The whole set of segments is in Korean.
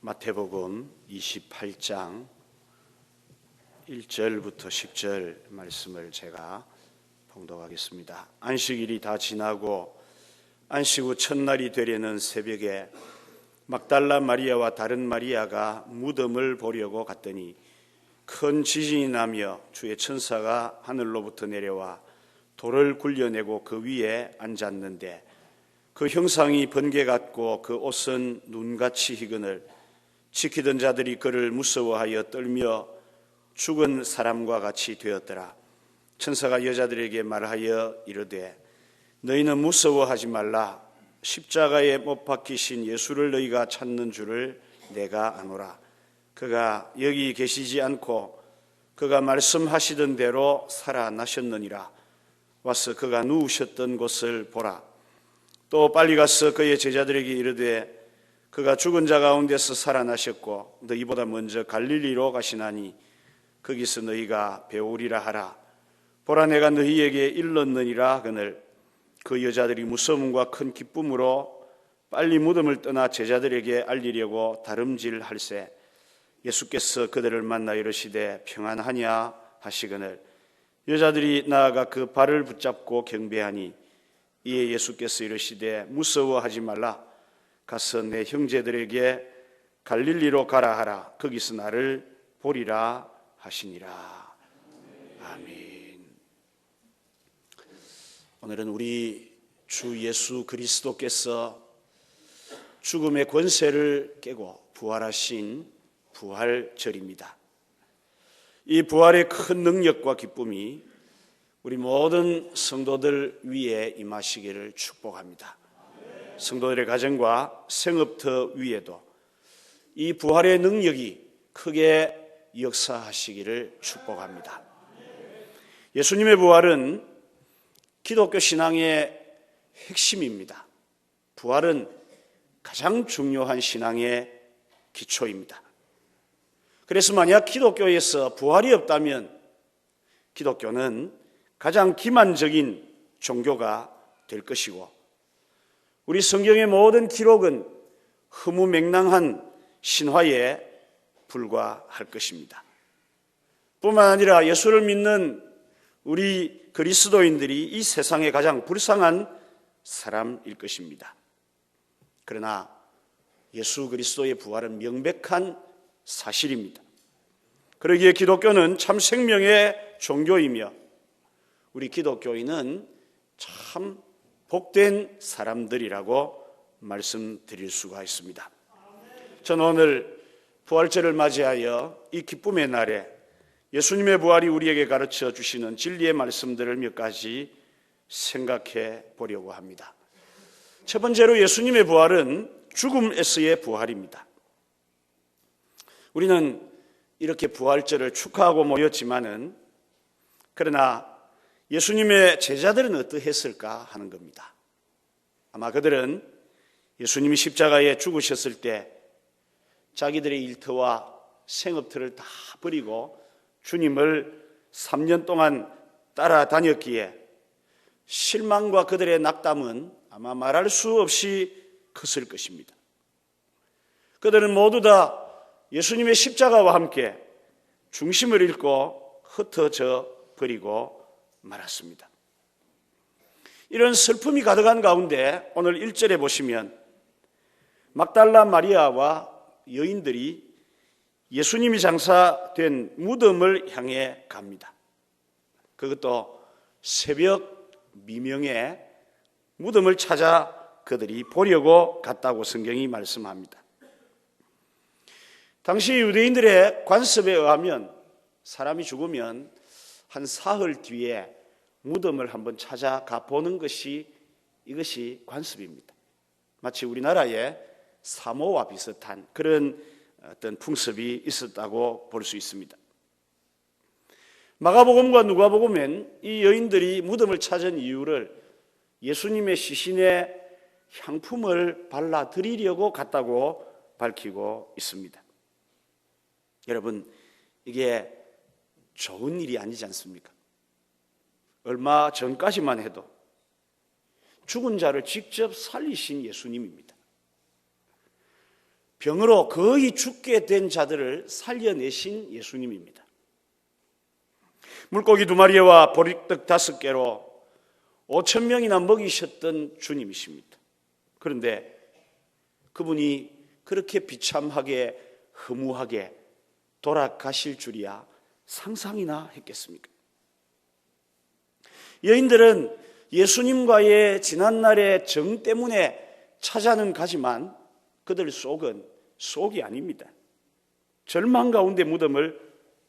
마태복음 28장 1절부터 10절 말씀을 제가 봉독하겠습니다. 안식일이 다 지나고 안식 후 첫날이 되려는 새벽에 막달라 마리아와 다른 마리아가 무덤을 보려고 갔더니 큰 지진이 나며 주의 천사가 하늘로부터 내려와 돌을 굴려내고 그 위에 앉았는데 그 형상이 번개 같고 그 옷은 눈같이 희근을 지키던 자들이 그를 무서워하여 떨며 죽은 사람과 같이 되었더라. 천사가 여자들에게 말하여 이르되 너희는 무서워하지 말라. 십자가에 못 박히신 예수를 너희가 찾는 줄을 내가 아노라. 그가 여기 계시지 않고 그가 말씀하시던 대로 살아나셨느니라. 와서 그가 누우셨던 곳을 보라. 또 빨리 가서 그의 제자들에게 이르되 그가 죽은 자 가운데서 살아나셨고 너희보다 먼저 갈릴리로 가시나니 거기서 너희가 배우리라 하라. 보라, 내가 너희에게 일렀느니라 하거늘. 그 여자들이 무서움과 큰 기쁨으로 빨리 무덤을 떠나 제자들에게 알리려고 다름질할세 예수께서 그들을 만나 이르시되 평안하냐 하시거늘. 여자들이 나아가 그 발을 붙잡고 경배하니 이에 예수께서 이르시되 무서워하지 말라. 가서 내 형제들에게 갈릴리로 가라 하라. 거기서 나를 보리라 하시니라. 아멘. 오늘은 우리 주 예수 그리스도께서 죽음의 권세를 깨고 부활하신 부활절입니다. 이 부활의 큰 능력과 기쁨이 우리 모든 성도들 위에 임하시기를 축복합니다. 성도들의 가정과 생업터 위에도 이 부활의 능력이 크게 역사하시기를 축복합니다. 예수님의 부활은 기독교 신앙의 핵심입니다. 부활은 가장 중요한 신앙의 기초입니다. 그래서 만약 기독교에서 부활이 없다면 기독교는 가장 기만적인 종교가 될 것이고 우리 성경의 모든 기록은 허무맹랑한 신화에 불과할 것입니다. 뿐만 아니라 예수를 믿는 우리 그리스도인들이 이 세상에 가장 불쌍한 사람일 것입니다. 그러나 예수 그리스도의 부활은 명백한 사실입니다. 그러기에 기독교는 참 생명의 종교이며 우리 기독교인은 참 복된 사람들이라고 말씀드릴 수가 있습니다. 저는 오늘 부활절을 맞이하여 이 기쁨의 날에 예수님의 부활이 우리에게 가르쳐 주시는 진리의 말씀들을 몇 가지 생각해 보려고 합니다. 첫 번째로 예수님의 부활은 죽음에서의 부활입니다. 우리는 이렇게 부활절을 축하하고 모였지만은 그러나 예수님의 제자들은 어떠했을까 하는 겁니다. 아마 그들은 예수님이 십자가에 죽으셨을 때 자기들의 일터와 생업터를 다 버리고 주님을 3년 동안 따라다녔기에 실망과 그들의 낙담은 아마 말할 수 없이 컸을 것입니다. 그들은 모두 다 예수님의 십자가와 함께 중심을 잃고 흩어져 버리고 말았습니다. 이런 슬픔이 가득한 가운데 오늘 1절에 보시면 막달라 마리아와 여인들이 예수님이 장사된 무덤을 향해 갑니다. 그것도 새벽 미명에 무덤을 찾아 그들이 보려고 갔다고 성경이 말씀합니다. 당시 유대인들의 관습에 의하면 사람이 죽으면 한 사흘 뒤에 무덤을 한번 찾아가 보는 이것이 관습입니다. 마치 우리나라의 사모와 비슷한 그런 어떤 풍습이 있었다고 볼 수 있습니다. 마가복음과 누가복음엔 이 여인들이 무덤을 찾은 이유를 예수님의 시신에 향품을 발라드리려고 갔다고 밝히고 있습니다. 여러분, 이게 좋은 일이 아니지 않습니까? 얼마 전까지만 해도 죽은 자를 직접 살리신 예수님입니다. 병으로 거의 죽게 된 자들을 살려내신 예수님입니다. 물고기 2마리와 보리떡 5개로 5,000명이나 먹이셨던 주님이십니다. 그런데 그분이 그렇게 비참하게 허무하게 돌아가실 줄이야 상상이나 했겠습니까? 여인들은 예수님과의 지난날의 정 때문에 찾아는 가지만 그들 속은 속이 아닙니다. 절망 가운데 무덤을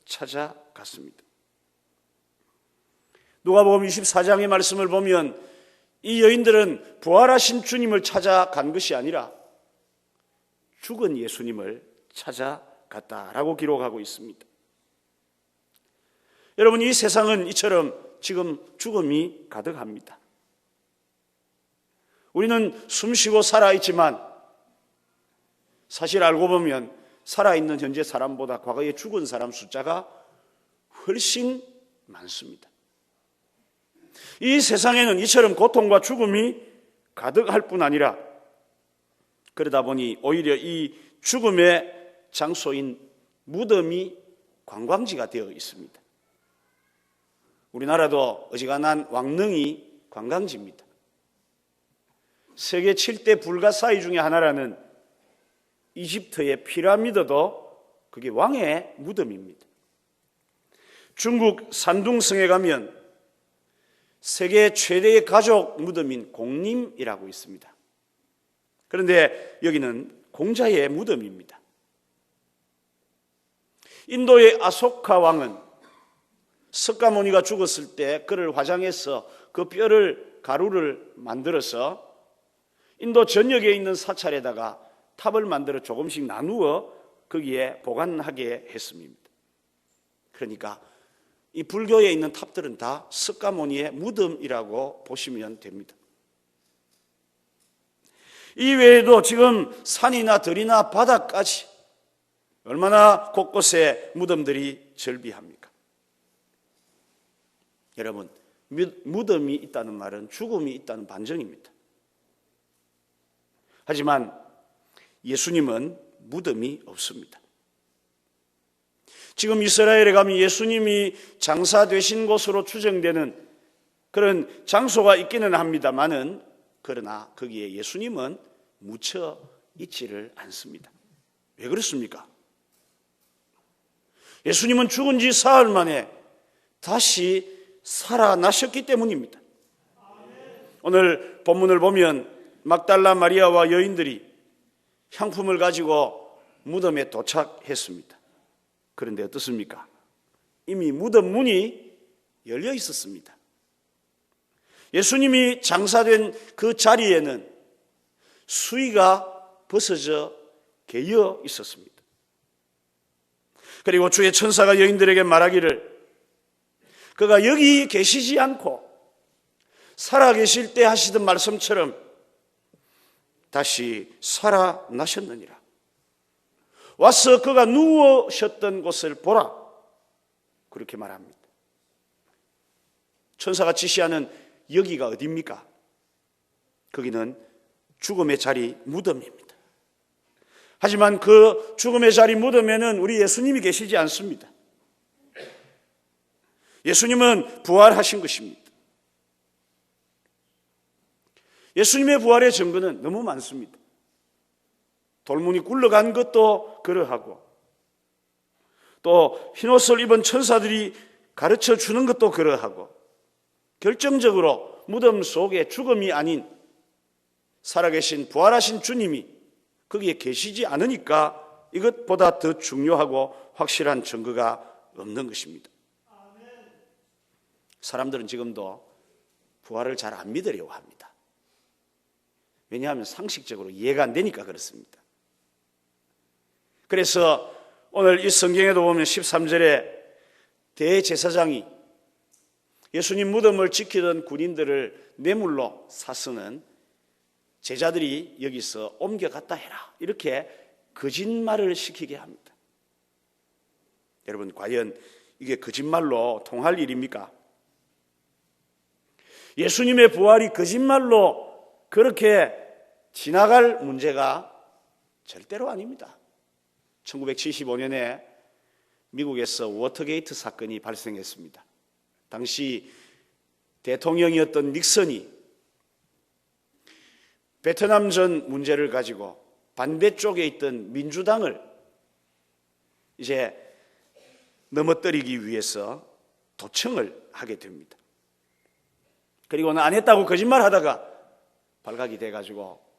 찾아갔습니다. 누가복음 24장의 말씀을 보면 이 여인들은 부활하신 주님을 찾아간 것이 아니라 죽은 예수님을 찾아갔다라고 기록하고 있습니다. 여러분, 이 세상은 이처럼 지금 죽음이 가득합니다. 우리는 숨쉬고 살아있지만 사실 알고 보면 살아있는 현재 사람보다 과거에 죽은 사람 숫자가 훨씬 많습니다. 이 세상에는 이처럼 고통과 죽음이 가득할 뿐 아니라 그러다 보니 오히려 이 죽음의 장소인 무덤이 관광지가 되어 있습니다. 우리나라도 어지간한 왕릉이 관광지입니다. 세계 7대 불가사의 중에 하나라는 이집트의 피라미드도 그게 왕의 무덤입니다. 중국 산둥성에 가면 세계 최대의 가족 무덤인 공림이라고 있습니다. 그런데 여기는 공자의 무덤입니다. 인도의 아소카 왕은 석가모니가 죽었을 때 그를 화장해서 그 뼈를 가루를 만들어서 인도 전역에 있는 사찰에다가 탑을 만들어 조금씩 나누어 거기에 보관하게 했습니다. 그러니까 이 불교에 있는 탑들은 다 석가모니의 무덤이라고 보시면 됩니다. 이 외에도 지금 산이나 들이나 바다까지 얼마나 곳곳에 무덤들이 절비합니까? 여러분, 무덤이 있다는 말은 죽음이 있다는 반증입니다. 하지만 예수님은 무덤이 없습니다. 지금 이스라엘에 가면 예수님이 장사되신 곳으로 추정되는 그런 장소가 있기는 합니다만은 그러나 거기에 예수님은 묻혀 있지를 않습니다. 왜 그렇습니까? 예수님은 죽은 지 사흘 만에 다시 살아나셨기 때문입니다. 오늘 본문을 보면 막달라 마리아와 여인들이 향품을 가지고 무덤에 도착했습니다. 그런데 어떻습니까? 이미 무덤 문이 열려 있었습니다. 예수님이 장사된 그 자리에는 수의가 벗어져 개어 있었습니다. 그리고 주의 천사가 여인들에게 말하기를 그가 여기 계시지 않고 살아계실 때 하시던 말씀처럼 다시 살아나셨느니라. 와서 그가 누우셨던 곳을 보라. 그렇게 말합니다. 천사가 지시하는 여기가 어디입니까? 거기는 죽음의 자리 무덤입니다. 하지만 그 죽음의 자리 무덤에는 우리 예수님이 계시지 않습니다. 예수님은 부활하신 것입니다. 예수님의 부활의 증거는 너무 많습니다. 돌문이 굴러간 것도 그러하고 또 흰옷을 입은 천사들이 가르쳐 주는 것도 그러하고 결정적으로 무덤 속에 죽음이 아닌 살아계신 부활하신 주님이 거기에 계시지 않으니까 이것보다 더 중요하고 확실한 증거가 없는 것입니다. 사람들은 지금도 부활을 잘 안 믿으려고 합니다. 왜냐하면 상식적으로 이해가 안 되니까 그렇습니다. 그래서 오늘 이 성경에도 보면 13절에 대제사장이 예수님 무덤을 지키던 군인들을 뇌물로 사서는 제자들이 여기서 옮겨갔다 해라 이렇게 거짓말을 시키게 합니다. 여러분, 과연 이게 거짓말로 통할 일입니까? 예수님의 부활이 거짓말로 그렇게 지나갈 문제가 절대로 아닙니다. 1975년에 미국에서 워터게이트 사건이 발생했습니다. 당시 대통령이었던 닉슨이 베트남전 문제를 가지고 반대쪽에 있던 민주당을 이제 넘어뜨리기 위해서 도청을 하게 됩니다. 그리고는 안 했다고 거짓말하다가 발각이 돼가지고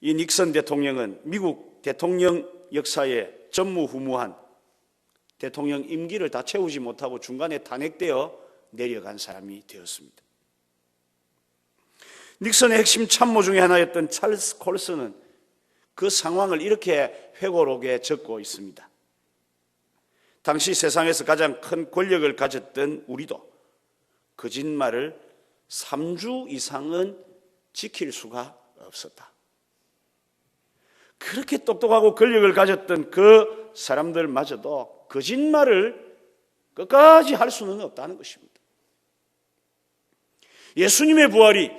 이 닉슨 대통령은 미국 대통령 역사에 전무후무한 대통령 임기를 다 채우지 못하고 중간에 탄핵되어 내려간 사람이 되었습니다. 닉슨의 핵심 참모 중에 하나였던 찰스 콜슨은 그 상황을 이렇게 회고록에 적고 있습니다. 당시 세상에서 가장 큰 권력을 가졌던 우리도 거짓말을 3주 이상은 지킬 수가 없었다. 그렇게 똑똑하고 권력을 가졌던 그 사람들마저도 거짓말을 끝까지 할 수는 없다는 것입니다. 예수님의 부활이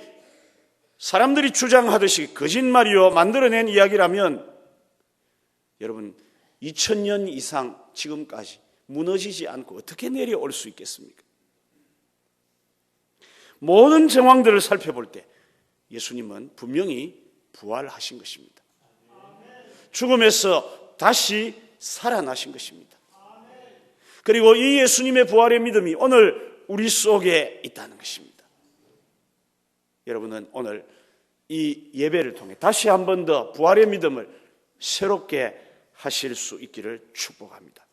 사람들이 주장하듯이 거짓말이요 만들어낸 이야기라면 여러분 2000년 이상 지금까지 무너지지 않고 어떻게 내려올 수 있겠습니까? 모든 정황들을 살펴볼 때 예수님은 분명히 부활하신 것입니다. 죽음에서 다시 살아나신 것입니다. 그리고 이 예수님의 부활의 믿음이 오늘 우리 속에 있다는 것입니다. 여러분은 오늘 이 예배를 통해 다시 한 번 더 부활의 믿음을 새롭게 하실 수 있기를 축복합니다.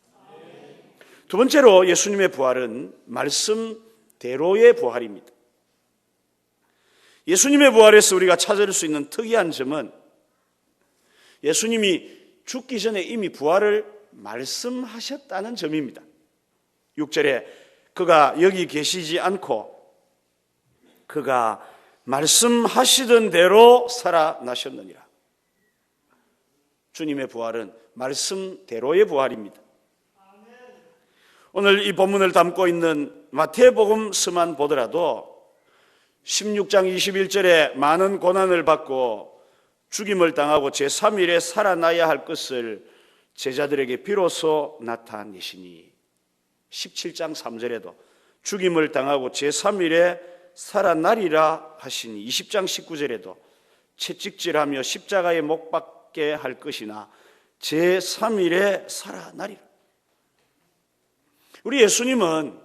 두 번째로 예수님의 부활은 말씀대로의 부활입니다. 예수님의 부활에서 우리가 찾을 수 있는 특이한 점은 예수님이 죽기 전에 이미 부활을 말씀하셨다는 점입니다. 6절에 그가 여기 계시지 않고 그가 말씀하시던 대로 살아나셨느니라. 주님의 부활은 말씀대로의 부활입니다. 오늘 이 본문을 담고 있는 마태복음서만 보더라도 16장 21절에 많은 고난을 받고 죽임을 당하고 제3일에 살아나야 할 것을 제자들에게 비로소 나타내시니 17장 3절에도 죽임을 당하고 제3일에 살아나리라 하시니 20장 19절에도 채찍질하며 십자가에 못 박게 할 것이나 제3일에 살아나리라. 우리 예수님은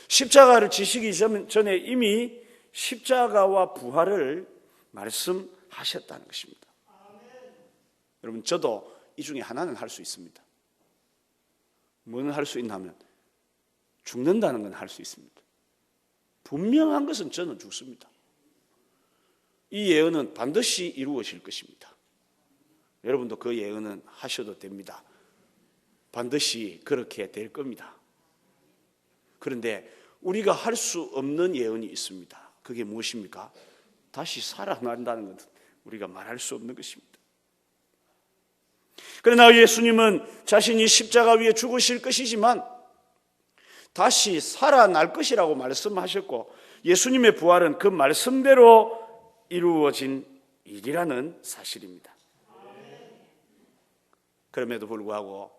십자가를 지시기 전에 이미 십자가와 부활을 말씀하셨다는 것입니다. 여러분 저도 이 중에 하나는 할 수 있습니다. 뭐는 할 수 있냐면 죽는다는 건 할 수 있습니다. 분명한 것은 저는 죽습니다. 이 예언은 반드시 이루어질 것입니다. 여러분도 그 예언은 하셔도 됩니다. 반드시 그렇게 될 겁니다. 그런데 우리가 할 수 없는 예언이 있습니다. 그게 무엇입니까? 다시 살아난다는 것은 우리가 말할 수 없는 것입니다. 그러나 예수님은 자신이 십자가 위에 죽으실 것이지만 다시 살아날 것이라고 말씀하셨고 예수님의 부활은 그 말씀대로 이루어진 일이라는 사실입니다. 그럼에도 불구하고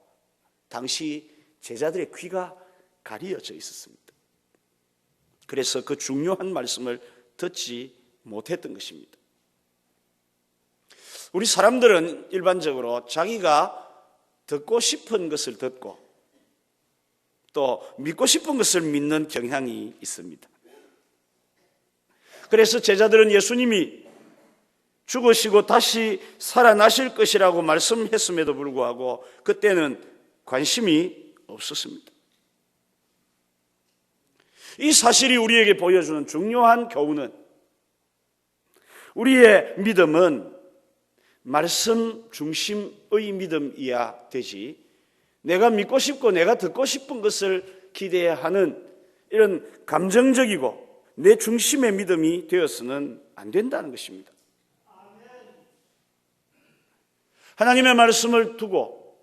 당시 제자들의 귀가 가려져 있었습니다. 그래서 그 중요한 말씀을 듣지 못했던 것입니다. 우리 사람들은 일반적으로 자기가 듣고 싶은 것을 듣고 또 믿고 싶은 것을 믿는 경향이 있습니다. 그래서 제자들은 예수님이 죽으시고 다시 살아나실 것이라고 말씀했음에도 불구하고 그때는 관심이 없었습니다. 이 사실이 우리에게 보여주는 중요한 교훈은 우리의 믿음은 말씀 중심의 믿음이어야 되지 내가 믿고 싶고 내가 듣고 싶은 것을 기대하는 이런 감정적이고 내 중심의 믿음이 되어서는 안 된다는 것입니다. 하나님의 말씀을 두고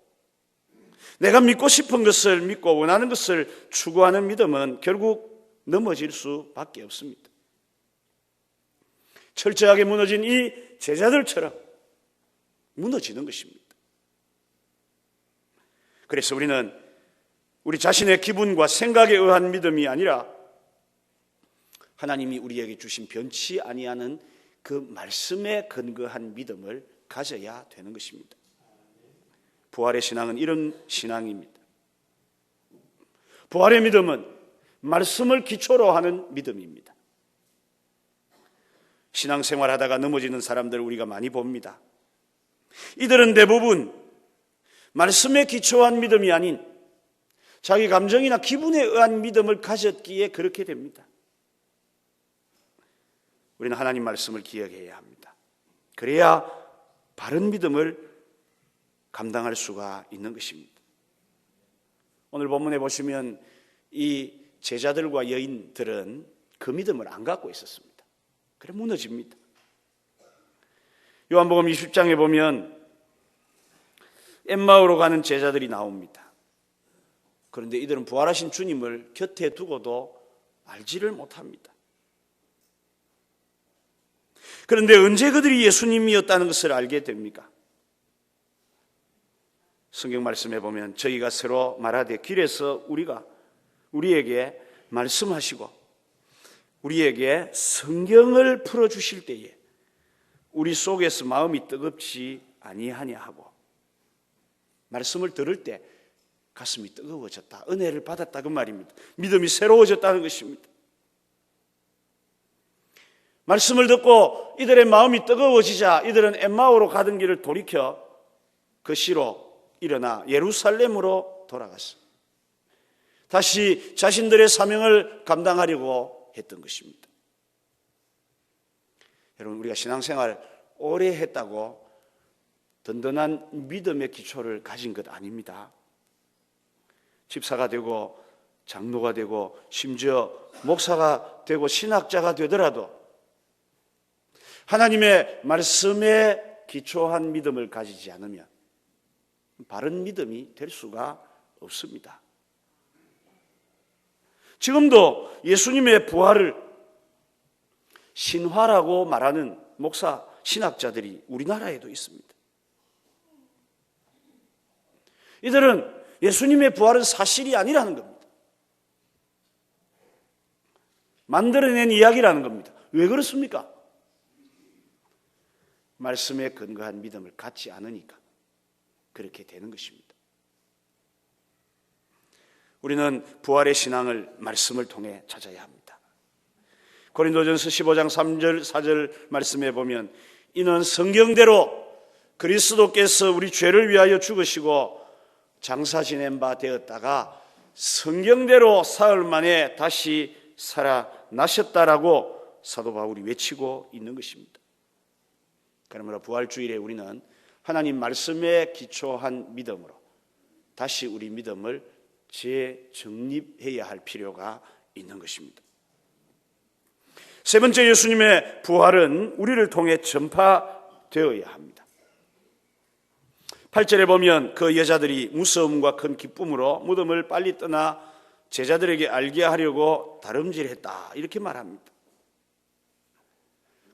내가 믿고 싶은 것을 믿고 원하는 것을 추구하는 믿음은 결국 넘어질 수밖에 없습니다. 철저하게 무너진 이 제자들처럼 무너지는 것입니다. 그래서 우리는 우리 자신의 기분과 생각에 의한 믿음이 아니라 하나님이 우리에게 주신 변치 아니하는 그 말씀에 근거한 믿음을 가져야 되는 것입니다. 부활의 신앙은 이런 신앙입니다. 부활의 믿음은 말씀을 기초로 하는 믿음입니다. 신앙생활하다가 넘어지는 사람들을 우리가 많이 봅니다. 이들은 대부분 말씀에 기초한 믿음이 아닌 자기 감정이나 기분에 의한 믿음을 가졌기에 그렇게 됩니다. 우리는 하나님 말씀을 기억해야 합니다. 그래야 바른 믿음을 감당할 수가 있는 것입니다. 오늘 본문에 보시면 이 제자들과 여인들은 그 믿음을 안 갖고 있었습니다. 그래 무너집니다. 요한복음 20장에 보면 엠마오로 가는 제자들이 나옵니다. 그런데 이들은 부활하신 주님을 곁에 두고도 알지를 못합니다. 그런데 언제 그들이 예수님이었다는 것을 알게 됩니까? 성경 말씀에 보면 저희가 서로 말하되 길에서 우리에게 말씀하시고 우리에게 성경을 풀어주실 때에 우리 속에서 마음이 뜨겁지 아니하냐 하고 말씀을 들을 때 가슴이 뜨거워졌다. 은혜를 받았다 그 말입니다. 믿음이 새로워졌다는 것입니다. 말씀을 듣고 이들의 마음이 뜨거워지자 이들은 엠마오로 가던 길을 돌이켜 그 시로 일어나 예루살렘으로 돌아갔습니다. 다시 자신들의 사명을 감당하려고 했던 것입니다. 여러분 우리가 신앙생활 오래 했다고 든든한 믿음의 기초를 가진 것 아닙니다. 집사가 되고 장로가 되고 심지어 목사가 되고 신학자가 되더라도 하나님의 말씀에 기초한 믿음을 가지지 않으면 바른 믿음이 될 수가 없습니다. 지금도 예수님의 부활을 신화라고 말하는 목사, 신학자들이 우리나라에도 있습니다. 이들은 예수님의 부활은 사실이 아니라는 겁니다. 만들어낸 이야기라는 겁니다. 왜 그렇습니까? 말씀에 근거한 믿음을 갖지 않으니까 그렇게 되는 것입니다. 우리는 부활의 신앙을 말씀을 통해 찾아야 합니다. 고린도전서 15장 3절 4절 말씀에 보면 이는 성경대로 그리스도께서 우리 죄를 위하여 죽으시고 장사 지낸 바 되었다가 성경대로 사흘 만에 다시 살아나셨다라고 사도 바울이 외치고 있는 것입니다. 그러므로 부활주일에 우리는 하나님 말씀에 기초한 믿음으로 다시 우리 믿음을 재정립해야 할 필요가 있는 것입니다. 세 번째, 예수님의 부활은 우리를 통해 전파되어야 합니다. 8절에 보면 그 여자들이 무서움과 큰 기쁨으로 무덤을 빨리 떠나 제자들에게 알게 하려고 다름질했다 이렇게 말합니다.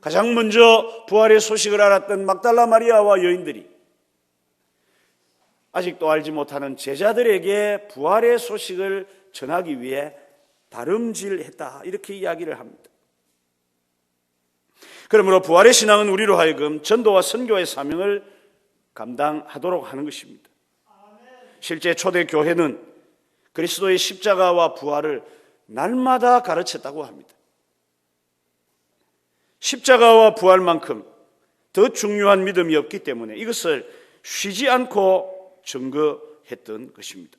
가장 먼저 부활의 소식을 알았던 막달라 마리아와 여인들이 아직도 알지 못하는 제자들에게 부활의 소식을 전하기 위해 다름질했다 이렇게 이야기를 합니다. 그러므로 부활의 신앙은 우리로 하여금 전도와 선교의 사명을 감당하도록 하는 것입니다. 실제 초대 교회는 그리스도의 십자가와 부활을 날마다 가르쳤다고 합니다. 십자가와 부활만큼 더 중요한 믿음이 없기 때문에 이것을 쉬지 않고 증거했던 것입니다.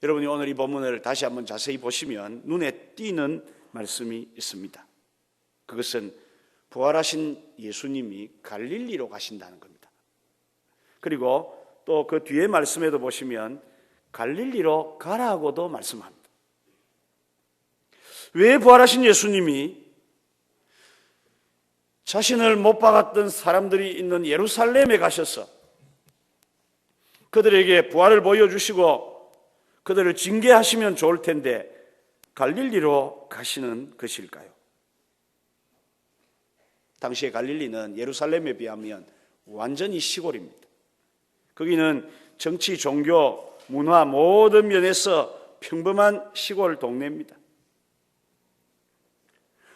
여러분이 오늘 이 본문을 다시 한번 자세히 보시면 눈에 띄는 말씀이 있습니다. 그것은 부활하신 예수님이 갈릴리로 가신다는 겁니다. 그리고 또 그 뒤에 말씀에도 보시면 갈릴리로 가라고도 말씀합니다. 왜 부활하신 예수님이 자신을 못 박았던 사람들이 있는 예루살렘에 가셔서 그들에게 부활을 보여주시고 그들을 징계하시면 좋을 텐데 갈릴리로 가시는 것일까요? 당시의 갈릴리는 예루살렘에 비하면 완전히 시골입니다. 거기는 정치, 종교, 문화 모든 면에서 평범한 시골 동네입니다.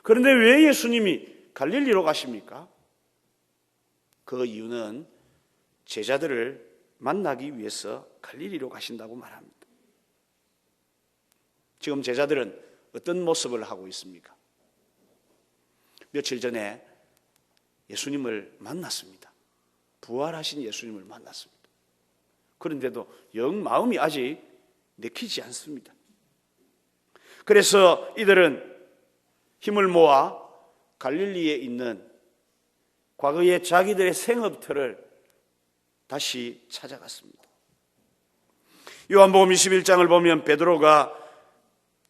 그런데 왜 예수님이 갈릴리로 가십니까? 그 이유는 제자들을 만나기 위해서 갈릴리로 가신다고 말합니다. 지금 제자들은 어떤 모습을 하고 있습니까? 며칠 전에 예수님을 만났습니다. 부활하신 예수님을 만났습니다. 그런데도 영 마음이 아직 내키지 않습니다. 그래서 이들은 힘을 모아 갈릴리에 있는 과거의 자기들의 생업터를 다시 찾아갔습니다. 요한복음 21장을 보면 베드로가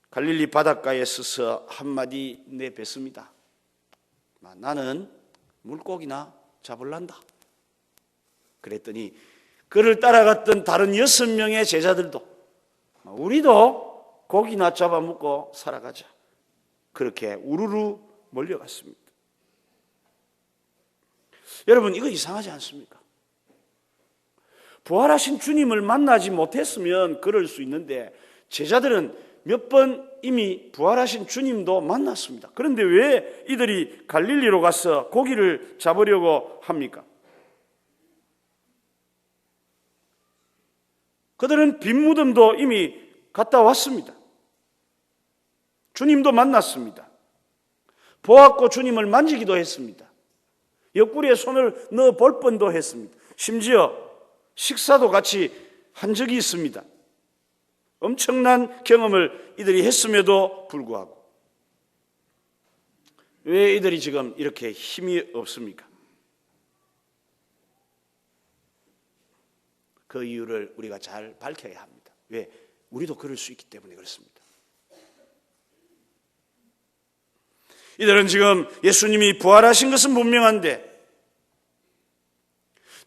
갈릴리 바닷가에 서서 한마디 내뱉습니다. 나는 물고기나 잡을란다. 그랬더니 그를 따라갔던 다른 6명의 제자들도 우리도 고기나 잡아먹고 살아가자. 그렇게 우르르 몰려갔습니다. 여러분, 이거 이상하지 않습니까? 부활하신 주님을 만나지 못했으면 그럴 수 있는데 제자들은 몇 번 이미 부활하신 주님도 만났습니다. 그런데 왜 이들이 갈릴리로 가서 고기를 잡으려고 합니까? 그들은 빈 무덤도 이미 갔다 왔습니다. 주님도 만났습니다. 보았고 주님을 만지기도 했습니다. 옆구리에 손을 넣어 볼 뻔도 했습니다. 심지어 식사도 같이 한 적이 있습니다. 엄청난 경험을 이들이 했음에도 불구하고 왜 이들이 지금 이렇게 힘이 없습니까? 그 이유를 우리가 잘 밝혀야 합니다. 왜? 우리도 그럴 수 있기 때문에 그렇습니다. 이들은 지금 예수님이 부활하신 것은 분명한데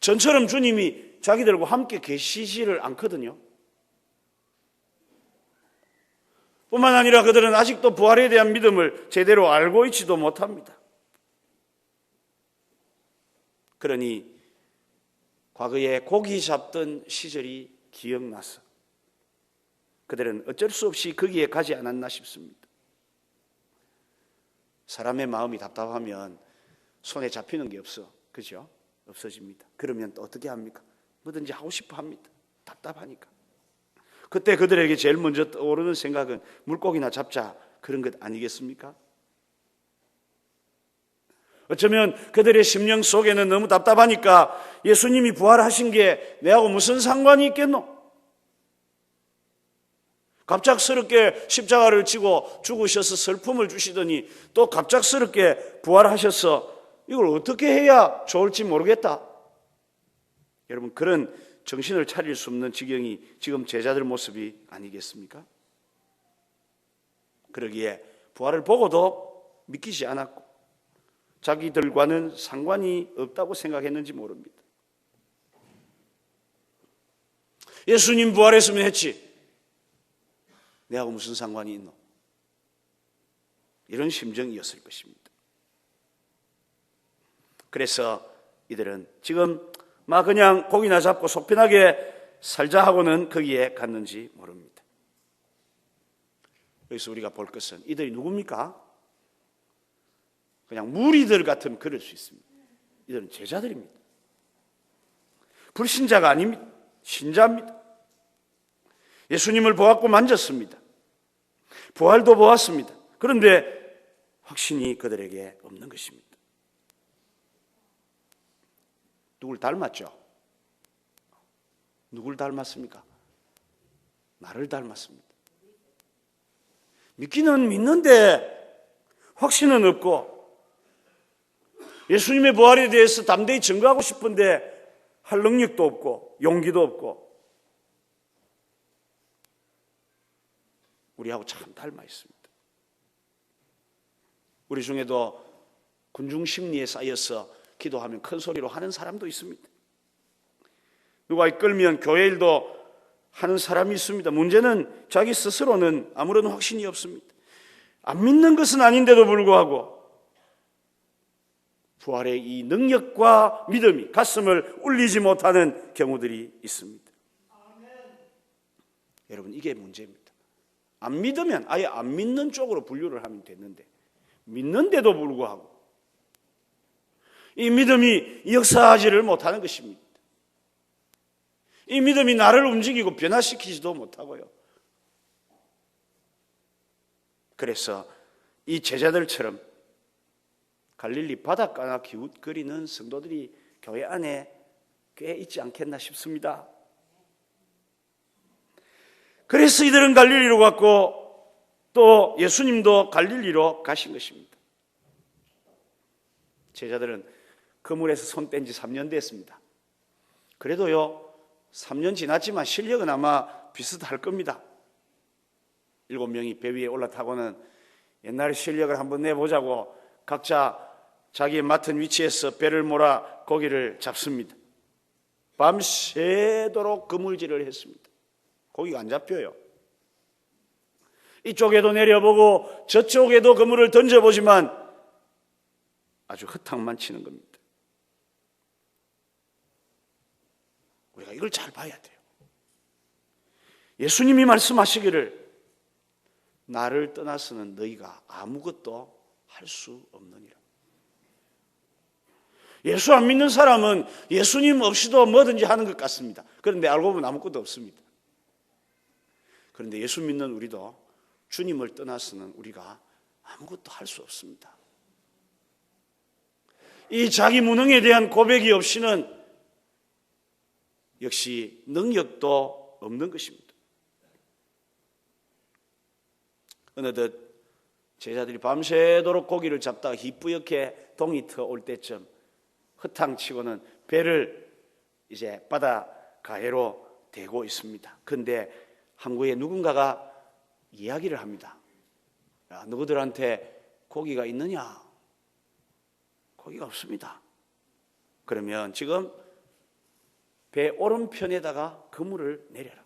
전처럼 주님이 자기들과 함께 계시지를 않거든요. 뿐만 아니라 그들은 아직도 부활에 대한 믿음을 제대로 알고 있지도 못합니다. 그러니 과거에 고기 잡던 시절이 기억나서 그들은 어쩔 수 없이 거기에 가지 않았나 싶습니다. 사람의 마음이 답답하면 손에 잡히는 게 없어. 그죠? 없어집니다. 그러면 또 어떻게 합니까? 뭐든지 하고 싶어 합니다. 답답하니까. 그때 그들에게 제일 먼저 떠오르는 생각은 물고기나 잡자 그런 것 아니겠습니까? 어쩌면 그들의 심령 속에는 너무 답답하니까 예수님이 부활하신 게 내하고 무슨 상관이 있겠노? 갑작스럽게 십자가를 지고 죽으셔서 슬픔을 주시더니 또 갑작스럽게 부활하셔서 이걸 어떻게 해야 좋을지 모르겠다. 여러분, 그런 정신을 차릴 수 없는 지경이 지금 제자들 모습이 아니겠습니까? 그러기에 부활을 보고도 믿기지 않았고 자기들과는 상관이 없다고 생각했는지 모릅니다. 예수님 부활했으면 했지. 내하고 무슨 상관이 있노? 이런 심정이었을 것입니다. 그래서 이들은 지금 막 그냥 고기나 잡고 속 편하게 살자 하고는 거기에 갔는지 모릅니다. 여기서 우리가 볼 것은 이들이 누굽니까? 그냥 무리들 같으면 그럴 수 있습니다. 이들은 제자들입니다. 불신자가 아닙니다. 신자입니다. 예수님을 보았고 만졌습니다. 부활도 보았습니다. 그런데 확신이 그들에게 없는 것입니다. 누굴 닮았죠? 누굴 닮았습니까? 나를 닮았습니다. 믿기는 믿는데 확신은 없고 예수님의 부활에 대해서 담대히 증거하고 싶은데 할 능력도 없고 용기도 없고 우리하고 참 닮아 있습니다. 우리 중에도 군중 심리에 쌓여서 기도하면 큰 소리로 하는 사람도 있습니다. 누가 이끌면 교회 일도 하는 사람이 있습니다. 문제는 자기 스스로는 아무런 확신이 없습니다. 안 믿는 것은 아닌데도 불구하고 부활의 이 능력과 믿음이 가슴을 울리지 못하는 경우들이 있습니다. 여러분, 이게 문제입니다. 안 믿으면 아예 안 믿는 쪽으로 분류를 하면 됐는데, 믿는데도 불구하고 이 믿음이 역사하지를 못하는 것입니다. 이 믿음이 나를 움직이고 변화시키지도 못하고요. 그래서 이 제자들처럼 갈릴리 바닷가나 기웃거리는 성도들이 교회 안에 꽤 있지 않겠나 싶습니다. 그래서 이들은 갈릴리로 갔고 또 예수님도 갈릴리로 가신 것입니다. 제자들은 그물에서 손 뗀 지 3년 됐습니다. 그래도요, 3년 지났지만 실력은 아마 비슷할 겁니다. 7명이 배 위에 올라타고는 옛날 실력을 한번 내보자고 각자 자기의 맡은 위치에서 배를 몰아 고기를 잡습니다. 밤새도록 그물질을 했습니다. 고기가 안 잡혀요. 이쪽에도 내려보고 저쪽에도 그물을 던져보지만 아주 허탕만 치는 겁니다. 우리가 이걸 잘 봐야 돼요. 예수님이 말씀하시기를 나를 떠나서는 너희가 아무것도 할 수 없느니라. 예수 안 믿는 사람은 예수님 없이도 뭐든지 하는 것 같습니다. 그런데 알고 보면 아무것도 없습니다. 그런데 예수 믿는 우리도 주님을 떠나서는 우리가 아무것도 할 수 없습니다. 이 자기 무능에 대한 고백이 없이는 역시 능력도 없는 것입니다. 어느덧 제자들이 밤새도록 고기를 잡다가 희뿌옇게 동이 트어올 때쯤 허탕치고는 배를 이제 바닷가에로 대고 있습니다. 그런데 항구에 누군가가 이야기를 합니다. 야, 너희들한테 고기가 있느냐? 고기가 없습니다. 그러면 지금 배 오른편에다가 그물을 내려라.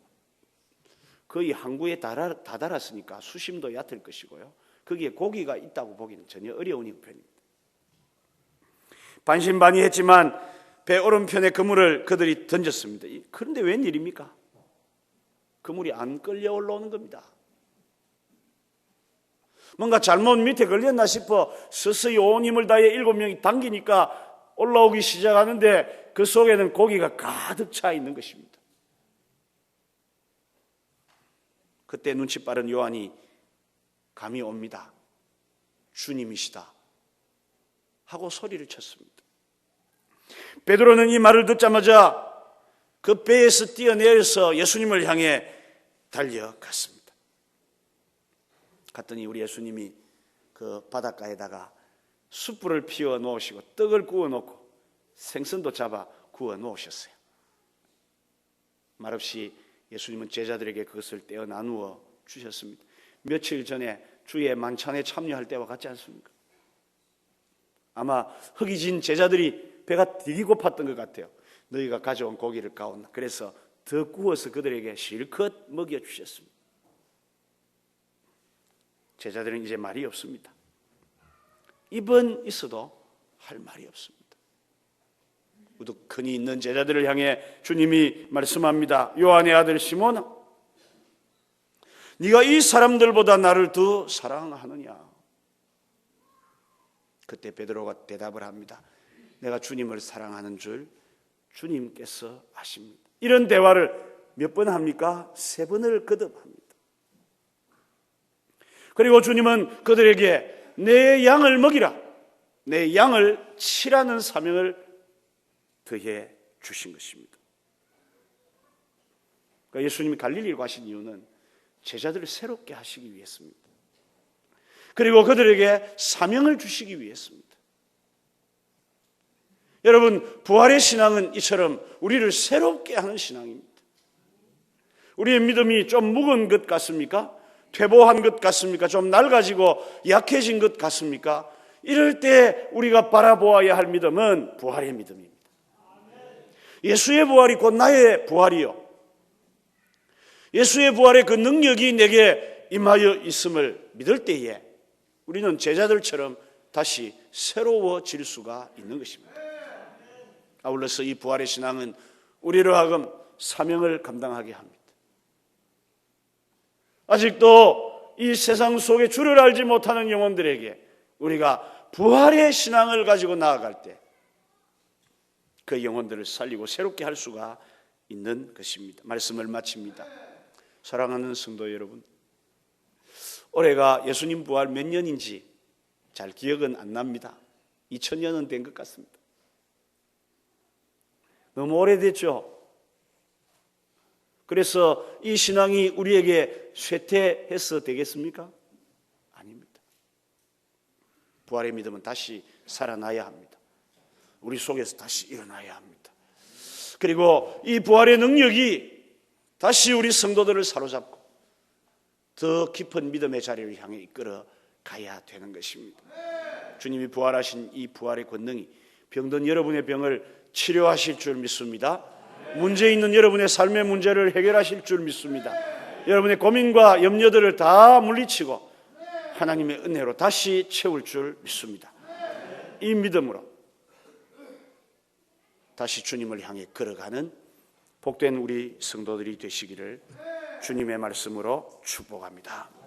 거의 항구에 다다랐으니까 수심도 얕을 것이고요. 거기에 고기가 있다고 보기는 전혀 어려운 형편입니다. 반신반의했지만 배 오른편에 그물을 그들이 던졌습니다. 그런데 웬일입니까? 그물이 안 끌려 올라오는 겁니다. 뭔가 잘못 밑에 걸렸나 싶어 서서히 온 힘을 다해 7명이 당기니까 올라오기 시작하는데 그 속에는 고기가 가득 차 있는 것입니다. 그때 눈치 빠른 요한이 감이 옵니다. 주님이시다 하고 소리를 쳤습니다. 베드로는 이 말을 듣자마자 그 배에서 뛰어내려서 예수님을 향해 달려갔습니다. 갔더니 우리 예수님이 그 바닷가에다가 숯불을 피워 놓으시고 떡을 구워 놓고 생선도 잡아 구워 놓으셨어요. 말없이 예수님은 제자들에게 그것을 떼어 나누어 주셨습니다. 며칠 전에 주의 만찬에 참여할 때와 같지 않습니까? 아마 허기진 제자들이 배가 되게 고팠던 것 같아요. 너희가 가져온 고기를 가온나. 그래서 더 구워서 그들에게 실컷 먹여주셨습니다. 제자들은 이제 말이 없습니다. 입은 있어도 할 말이 없습니다. 우두커니 있는 제자들을 향해 주님이 말씀합니다. 요한의 아들 시몬아, 네가 이 사람들보다 나를 더 사랑하느냐? 그때 베드로가 대답을 합니다. 내가 주님을 사랑하는 줄 주님께서 아십니다. 이런 대화를 몇 번 합니까? 3번을 거듭합니다. 그리고 주님은 그들에게 내 양을 먹이라, 내 양을 치라는 사명을 더해 주신 것입니다. 그러니까 예수님이 갈릴리로 가신 이유는 제자들을 새롭게 하시기 위해서입니다. 그리고 그들에게 사명을 주시기 위해서입니다. 여러분, 부활의 신앙은 이처럼 우리를 새롭게 하는 신앙입니다. 우리의 믿음이 좀 묵은 것 같습니까? 퇴보한 것 같습니까? 좀 낡아지고 약해진 것 같습니까? 이럴 때 우리가 바라보아야 할 믿음은 부활의 믿음입니다. 예수의 부활이 곧 나의 부활이요, 예수의 부활의 그 능력이 내게 임하여 있음을 믿을 때에 우리는 제자들처럼 다시 새로워질 수가 있는 것입니다. 아울러서 이 부활의 신앙은 우리로 하여금 사명을 감당하게 합니다. 아직도 이 세상 속에 주를 알지 못하는 영혼들에게 우리가 부활의 신앙을 가지고 나아갈 때 그 영혼들을 살리고 새롭게 할 수가 있는 것입니다. 말씀을 마칩니다. 사랑하는 성도 여러분, 올해가 예수님 부활 몇 년인지 잘 기억은 안 납니다. 2000년은 된 것 같습니다. 너무 오래됐죠. 그래서 이 신앙이 우리에게 쇠퇴해서 되겠습니까? 아닙니다. 부활의 믿음은 다시 살아나야 합니다. 우리 속에서 다시 일어나야 합니다. 그리고 이 부활의 능력이 다시 우리 성도들을 사로잡고 더 깊은 믿음의 자리를 향해 이끌어 가야 되는 것입니다. 주님이 부활하신 이 부활의 권능이 병든 여러분의 병을 치료하실 줄 믿습니다. 문제 있는 여러분의 삶의 문제를 해결하실 줄 믿습니다. 여러분의 고민과 염려들을 다 물리치고 하나님의 은혜로 다시 채울 줄 믿습니다. 이 믿음으로 다시 주님을 향해 걸어가는 복된 우리 성도들이 되시기를 주님의 말씀으로 축복합니다.